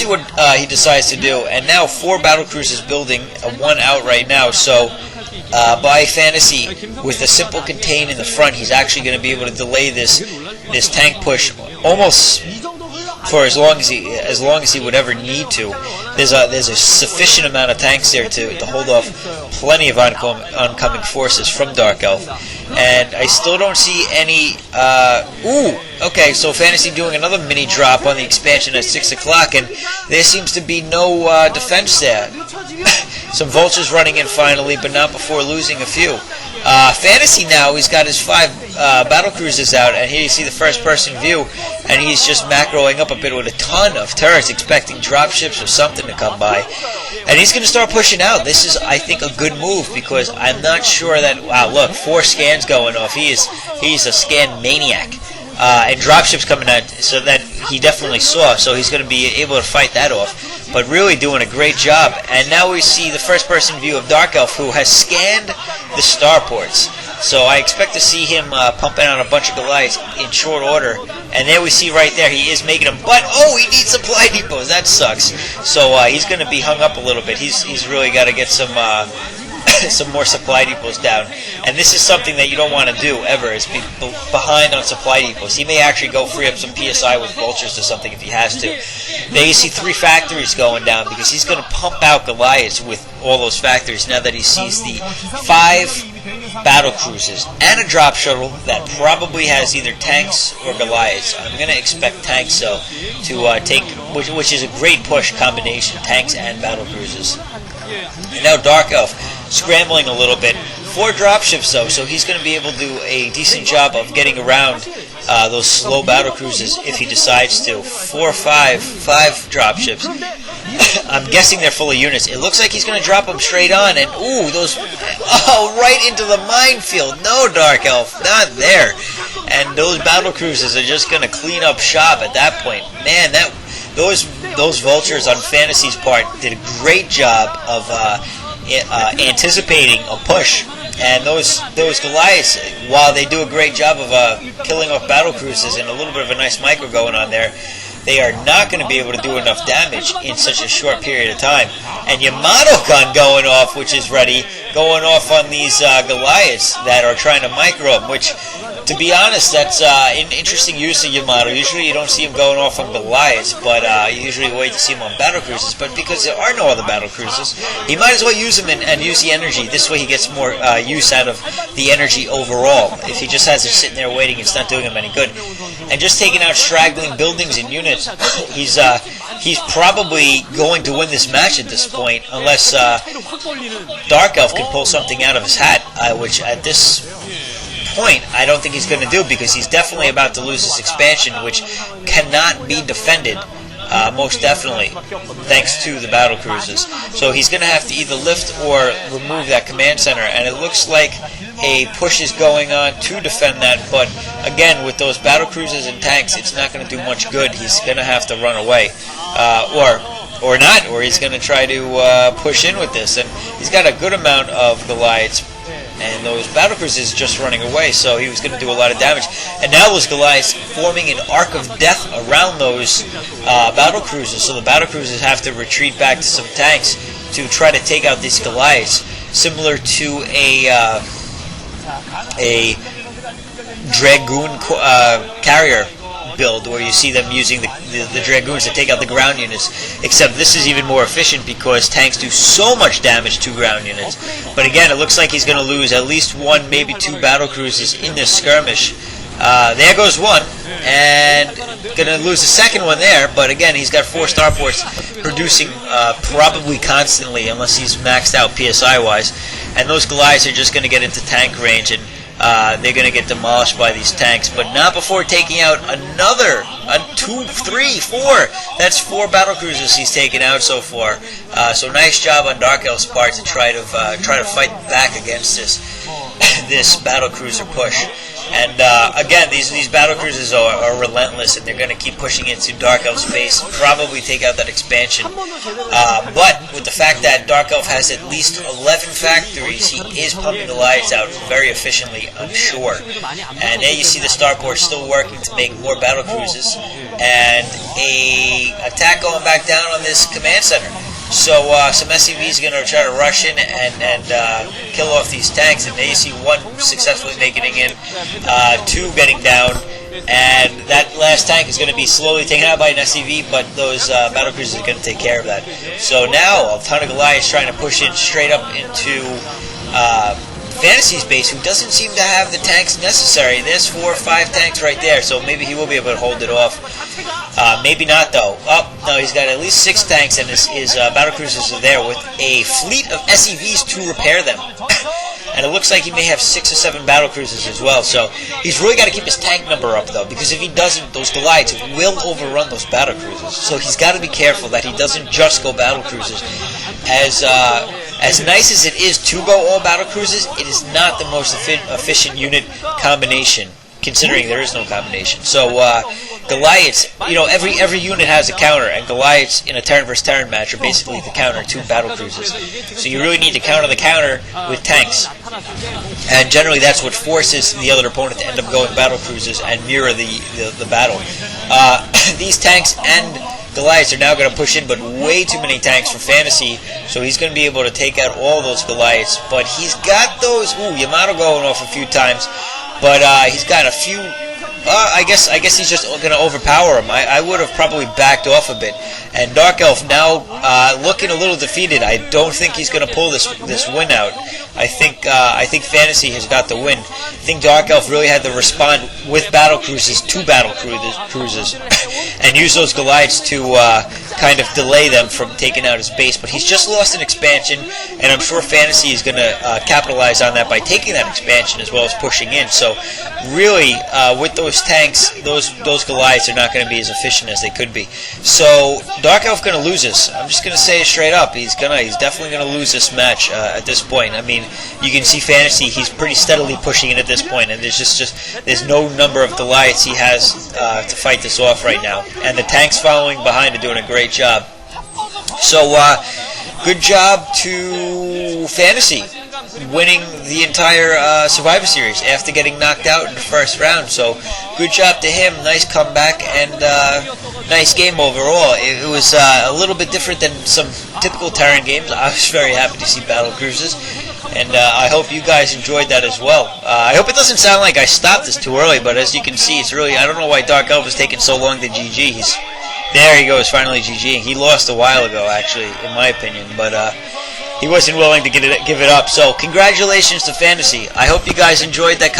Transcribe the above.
see what he decides to do. And now 4 battlecruisers building, 1 out right now. So by Fantasy, with a simple contain in the front, he's actually going to be able to delay this tank push almost for as long as he would ever need to. There's a sufficient amount of tanks there to hold off plenty of oncoming forces from DarkElf, and I still don't see any. Okay, so Fantasy doing another mini drop on the expansion at 6 o'clock, and there seems to be no defense there. Some vultures running in finally, but not before losing a few. Fantasy now, he's got his 5 battlecruisers out, and here you see the first-person view, and he's just macroing up a bit with a ton of turrets, expecting dropships or something to come by. And he's going to start pushing out. This is, I think, a good move, because I'm not sure that... Wow, look, 4 scans going off. He's a scan maniac. And dropships coming out, so that he definitely saw, so he's going to be able to fight that off. But really doing a great job. And now we see the first-person view of DarkElf, who has scanned the starports. So I expect to see him pumping out a bunch of Goliaths in short order. And there we see right there, he is making them. But, oh, he needs supply depots. That sucks. So he's going to be hung up a little bit. He's really got to get some more supply depots down. And this is something that you don't want to do ever, is be behind on supply depots. He may actually go free up some PSI with vultures or something if he has to. There you see 3 factories going down, because he's going to pump out Goliaths with all those factories now that he sees the 5 battle cruisers and a drop shuttle that probably has either tanks or Goliaths. I'm going to expect tanks, though, to take, which is a great push combination, tanks and battle cruisers. And now DarkElf scrambling a little bit. 4 dropships, though, so he's going to be able to do a decent job of getting around those slow battle cruisers if he decides to. 4 or 5 dropships. I'm guessing they're full of units. It looks like he's going to drop them straight on, and ooh, those, oh, right into the minefield. No, DarkElf, not there. And those battle cruisers are just going to clean up shop at that point. Man, those vultures on Fantasy's part did a great job of anticipating a push. And those Goliaths, while they do a great job of killing off battle cruisers and a little bit of a nice micro going on there, they are not going to be able to do enough damage in such a short period of time. And Yamato gun going off, which is ready, going off on these Goliaths that are trying to micro them, which, to be honest, that's an interesting use of Yamato. Usually you don't see him going off on Goliaths, but you usually wait to see him on battle cruisers. But because there are no other battle cruisers, he might as well use them and use the energy. This way he gets more use out of the energy overall. If he just has it sitting there waiting, it's not doing him any good. And just taking out straggling buildings and units, he's probably going to win this match at this point, unless DarkElf can pull something out of his hat, which at this point I don't think he's going to do, because he's definitely about to lose his expansion, which cannot be defended, most definitely, thanks to the battle cruisers. So he's going to have to either lift or remove that command center, and it looks like a push is going on to defend that, but again, with those battle cruisers and tanks, it's not going to do much good. He's going to have to run away, or not, or he's going to try to push in with this. And he's got a good amount of Goliaths, and those battle cruisers just running away, so he was going to do a lot of damage. And now those Goliaths forming an arc of death around those battle cruisers, so the battle cruisers have to retreat back to some tanks to try to take out these Goliaths, similar to a Dragoon carrier build, where you see them using the Dragoons to take out the ground units, except this is even more efficient because tanks do so much damage to ground units. But again, it looks like he's going to lose at least 1, maybe 2 battle cruisers in this skirmish. There goes one, and going to lose the second one there, but again, he's got 4 starports producing probably constantly, unless he's maxed out PSI-wise, and those Goliaths are just going to get into tank range, and they're going to get demolished by these tanks, but not before taking out another 2, 3, 4. That's 4 battle cruisers he's taken out so far. So nice job on DarkElf's part to try to fight back against this battle cruiser push. And again, these battle cruisers are relentless, and they're going to keep pushing into DarkElf's base, probably take out that expansion. But with the fact that DarkElf has at least 11 factories, he is pumping the lights out very efficiently, I'm sure. And there you see the starport still working to make more battle cruisers, and a attack going back down on this command center. So some SCVs are going to try to rush in and kill off these tanks, and there you see one successfully making it in, two getting down, and that last tank is going to be slowly taken out by an SCV, but those battle cruisers are going to take care of that. So now a ton of Goliaths trying to push in straight up into Fantasy's base, who doesn't seem to have the tanks necessary. There's 4 or 5 tanks right there, so maybe he will be able to hold it off. Maybe not, though. Oh, no, he's got at least 6 tanks, and his battle cruisers are there with a fleet of SCVs to repair them. And it looks like he may have 6 or 7 battle cruisers as well, so he's really got to keep his tank number up, though, because if he doesn't, those Goliaths will overrun those battle cruisers. So he's got to be careful that he doesn't just go battle cruisers. As nice as it is to go all battle cruisers, it is not the most efficient unit combination, considering there is no combination. So Goliaths, you know, every unit has a counter, and Goliaths in a Terran versus Terran match are basically the counter to battle cruisers. So you really need to counter the counter with tanks, and generally that's what forces the other opponent to end up going battle cruisers and mirror the battle. These tanks and Goliaths are now going to push in, but way too many tanks for Fantasy, so he's going to be able to take out all those Goliaths. But he's got those, Yamato going off a few times, but he's got a few, I guess he's just going to overpower him. I would have probably backed off a bit. And DarkElf now looking a little defeated. I don't think he's going to pull this win out. I think Fantasy has got the win. I think DarkElf really had to respond with battle cruisers to battle cruisers and use those Goliaths to kind of delay them from taking out his base. But he's just lost an expansion, and I'm sure Fantasy is going to capitalize on that by taking that expansion as well as pushing in. So really, with those tanks, those Goliaths are not going to be as efficient as they could be. So DarkElf going to lose this. I'm just going to say it straight up. He's definitely going to lose this match at this point. I mean, you can see Fantasy, he's pretty steadily pushing it at this point, and there's no number of Goliaths he has to fight this off right now. And the tanks following behind are doing a great job. So, good job to Fantasy, winning the entire Survivor Series after getting knocked out in the first round. So, good job to him. Nice comeback and nice game overall. It was a little bit different than some typical Terran games. I was very happy to see battle cruisers, and I hope you guys enjoyed that as well. I hope it doesn't sound like I stopped this too early, but as you can see, it's really, I don't know why DarkElf is taking so long to GG. There he goes, finally GG. He lost a while ago, actually, in my opinion, but he wasn't willing to give it up. So, congratulations to Fantasy. I hope you guys enjoyed that.